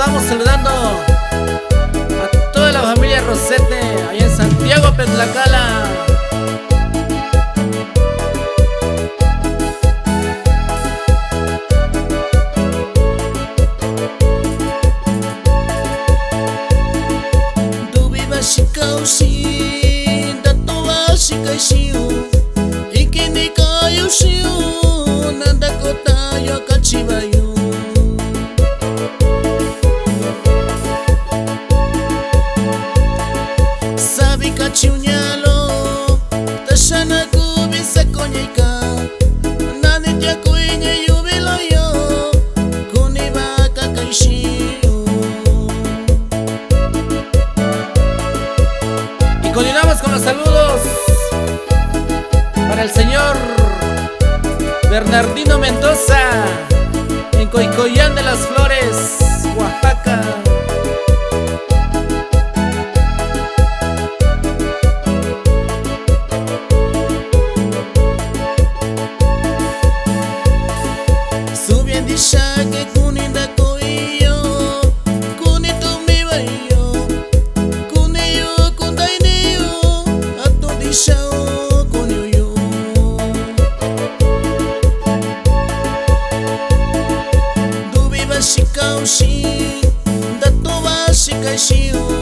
vamos saludando a toda la familia Rosete, allá en Santiago, Petlacala. Shikaushi da towa shikaishiu ikini kayushiu nanda kota yo kachibayu sabi kachiunyalo tashana kubisa konyika nani tia kuinye yubilo yo kuniba kakaishiu. Continuamos con los saludos para el señor Bernardino Mendoza en Coicoyán de las Flores, Oaxaca. Subiendisha que kuninda koiyo kunito mibayo shikaushi da towa shikaishiu